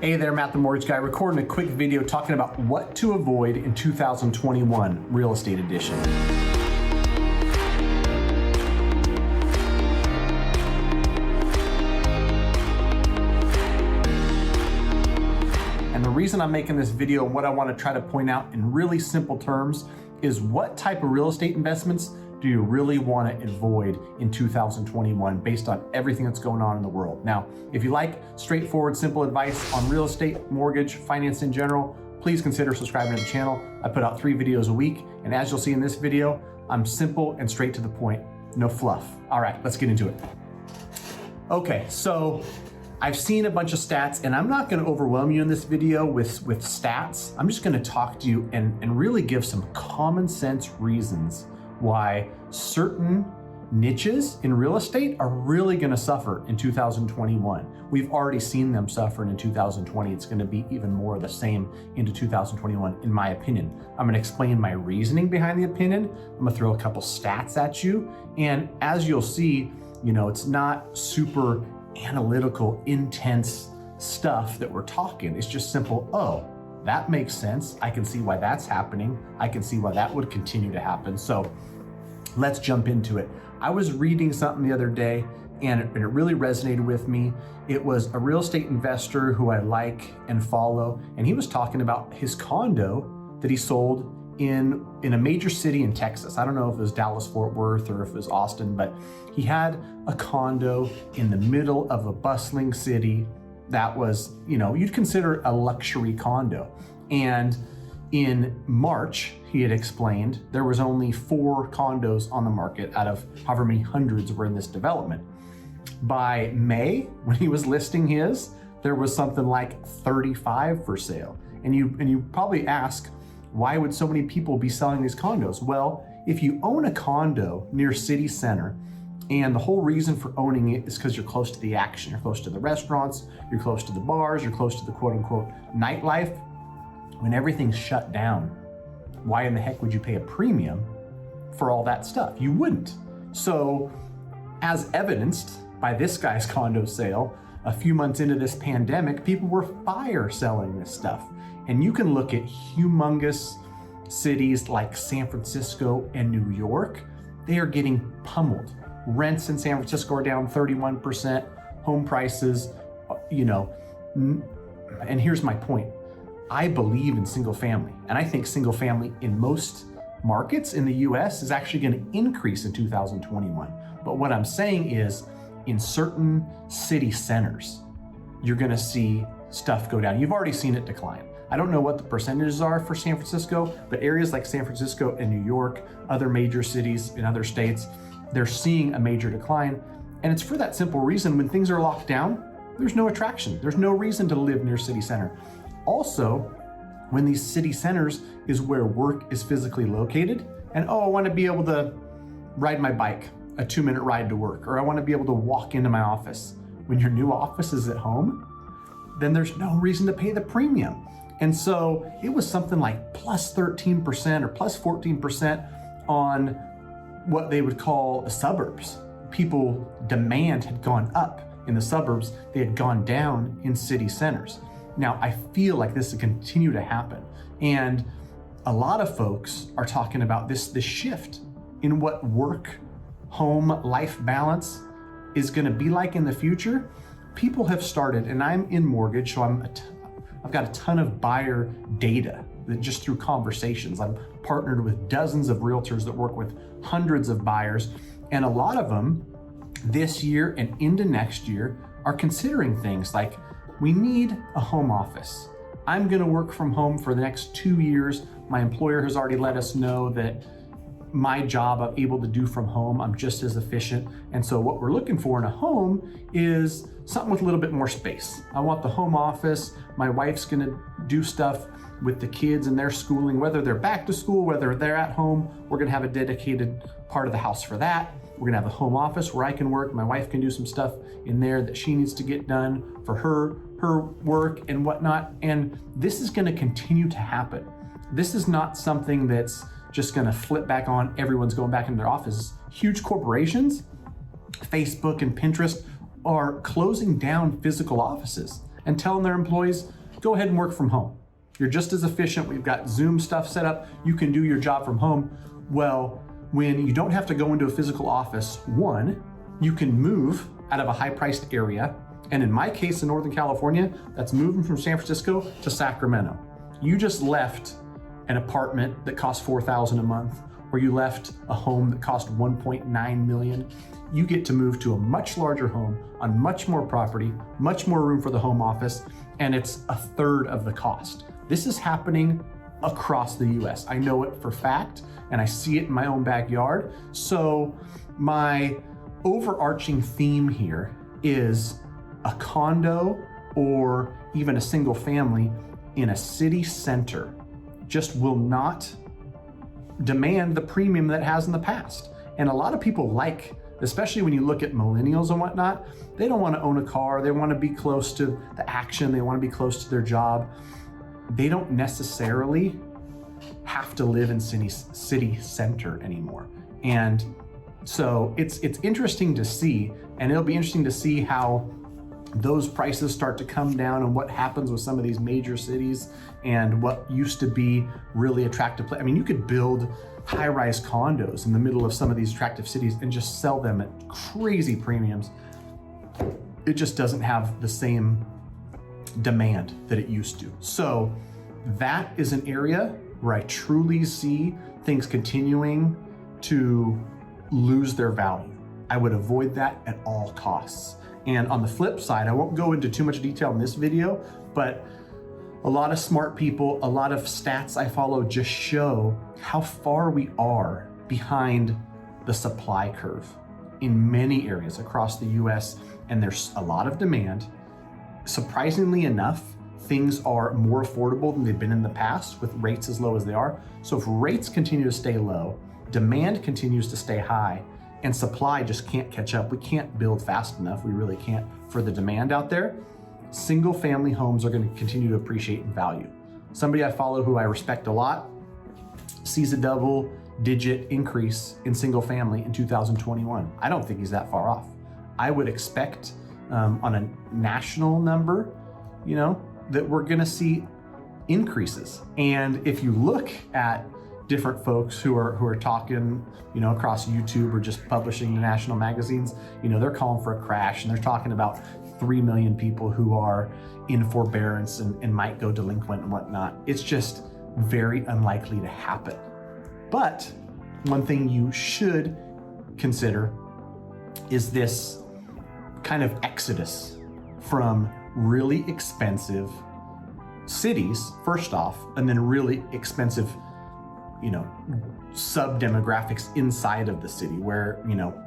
Hey there, Matt the Mortgage Guy, recording a quick video talking about what to avoid in 2021 Real Estate Edition. And the reason I'm making this video and what I want to try to point out in really simple terms is what type of real estate investments do you really want to avoid in 2021 based on everything that's going on in the world. Now, if you like straightforward, simple advice on real estate, mortgage, finance in general, please consider subscribing to the channel. I put out 3 videos a week, and as you'll see in this video, I'm simple and straight to the point, no fluff. All right, let's get into it. Okay, so I've seen a bunch of stats, and I'm not gonna overwhelm you in this video with stats. I'm just gonna talk to you and really give some common sense reasons why certain niches in real estate are really gonna suffer in 2021. We've already seen them suffering in 2020. It's gonna be even more of the same into 2021, in my opinion. I'm gonna explain my reasoning behind the opinion. I'm gonna throw a couple stats at you. And as you'll see, it's not super analytical, intense stuff that we're talking. It's just simple, oh, that makes sense. I can see why that's happening. I can see why that would continue to happen. So let's jump into it. I was reading something the other day and it really resonated with me. It was a real estate investor who I like and follow, and he was talking about his condo that he sold in a major city in Texas. I don't know if it was Dallas, Fort Worth, or if it was Austin, but he had a condo in the middle of a bustling city that was, you'd consider a luxury condo. And in March, he had explained, there was only 4 condos on the market out of however many hundreds were in this development. By May, when he was listing his, there was something like 35 for sale. And you probably ask, why would so many people be selling these condos? Well, if you own a condo near city center, and the whole reason for owning it is because you're close to the action, you're close to the restaurants, you're close to the bars, you're close to the quote unquote nightlife. When everything's shut down, why in the heck would you pay a premium for all that stuff? You wouldn't. So as evidenced by this guy's condo sale, a few months into this pandemic, people were fire selling this stuff. And you can look at humongous cities like San Francisco and New York. They are getting pummeled. Rents in San Francisco are down 31%, home prices, and here's my point. I believe in single family, and I think single family in most markets in the US is actually gonna increase in 2021. But what I'm saying is, in certain city centers, you're gonna see stuff go down. You've already seen it decline. I don't know what the percentages are for San Francisco, but areas like San Francisco and New York, other major cities in other states, they're seeing a major decline. And it's for that simple reason, when things are locked down, there's no attraction. There's no reason to live near city center. Also, when these city centers is where work is physically located, and I want to be able to ride my bike, a 2-minute ride to work, or I want to be able to walk into my office. When your new office is at home, then there's no reason to pay the premium. And so it was something like plus 13% or plus 14% on what they would call the suburbs. People demand had gone up in the suburbs. They had gone down in city centers. Now, I feel like this will continue to happen. And a lot of folks are talking about this shift in what work, home, life balance is gonna be like in the future. People have started, and I'm in mortgage, so I've got a ton of buyer data that just through conversations. I'm partnered with dozens of realtors that work with hundreds of buyers, and a lot of them this year and into next year are considering things like, we need a home office. I'm gonna work from home for the next 2 years. My employer has already let us know that my job I'm able to do from home, I'm just as efficient. And so what we're looking for in a home is something with a little bit more space. I want the home office. My wife's gonna do stuff with the kids and their schooling, whether they're back to school, whether they're at home, we're gonna have a dedicated part of the house for that. We're gonna have a home office where I can work. My wife can do some stuff in there that she needs to get done for her work and whatnot. And this is gonna continue to happen. This is not something that's just gonna flip back on, everyone's going back into their offices. Huge corporations, Facebook and Pinterest, are closing down physical offices. and telling their employees, go ahead and work from home. You're just as efficient. We've got Zoom stuff set up. You can do your job from home. Well, when you don't have to go into a physical office, one, you can move out of a high-priced area. And in my case in Northern California, that's moving from San Francisco to Sacramento. You just left an apartment that cost $4,000 a month, or you left a home that cost $1.9 million. You get to move to a much larger home on much more property, much more room for the home office, and it's a third of the cost. This is happening across the US. I know it for fact, and I see it in my own backyard. So my overarching theme here is a condo or even a single family in a city center just will not demand the premium that it has in the past. And a lot of people like, especially when you look at millennials and whatnot, they don't want to own a car. They want to be close to the action. They want to be close to their job. They don't necessarily have to live in city center anymore. And so it's interesting to see, and it'll be interesting to see how those prices start to come down and what happens with some of these major cities and what used to be really attractive. I mean, you could build high-rise condos in the middle of some of these attractive cities and just sell them at crazy premiums. It just doesn't have the same demand that it used to. So that is an area where I truly see things continuing to lose their value. I would avoid that at all costs. And on the flip side, I won't go into too much detail in this video, but a lot of smart people, a lot of stats I follow just show how far we are behind the supply curve in many areas across the US, and there's a lot of demand. Surprisingly enough, things are more affordable than they've been in the past with rates as low as they are. So if rates continue to stay low, demand continues to stay high, and supply just can't catch up. We can't build fast enough. We really can't for the demand out there. Single family homes are going to continue to appreciate in value. Somebody I follow who I respect a lot sees a double-digit increase in single family in 2021. I don't think he's that far off. I would expect on a national number, that we're going to see increases. And if you look at different folks who are talking, across YouTube or just publishing in national magazines, they're calling for a crash, and they're talking about 3 million people who are in forbearance and might go delinquent and whatnot. It's just very unlikely to happen. But one thing you should consider is this kind of exodus from really expensive cities, first off, and then really expensive sub-demographics inside of the city where,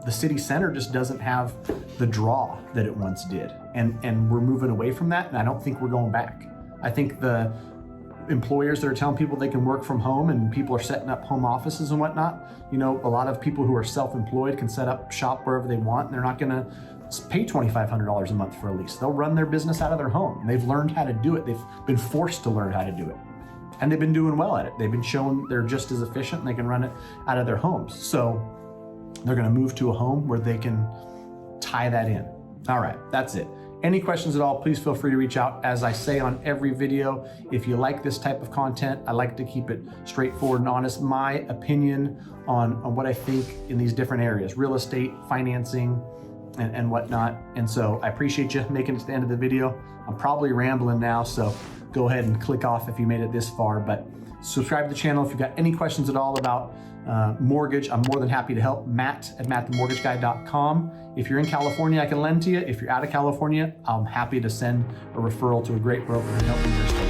the city center just doesn't have the draw that it once did. And we're moving away from that, and I don't think we're going back. I think the employers that are telling people they can work from home and people are setting up home offices and whatnot, a lot of people who are self-employed can set up shop wherever they want, and they're not gonna pay $2,500 a month for a lease. They'll run their business out of their home. And they've learned how to do it. They've been forced to learn how to do it. And they've been doing well at it. They've been shown they're just as efficient and they can run it out of their homes. So they're gonna move to a home where they can tie that in. All right, that's it. Any questions at all, please feel free to reach out. As I say on every video, if you like this type of content, I like to keep it straightforward and honest. My opinion on what I think in these different areas, real estate, financing, and whatnot. And so I appreciate you making it to the end of the video. I'm probably rambling now, so go ahead and click off if you made it this far, but subscribe to the channel if you've got any questions at all about mortgage. I'm more than happy to help. Matt@mattthemortgageguy.com. If you're in California, I can lend to you. If you're out of California, I'm happy to send a referral to a great broker to help you.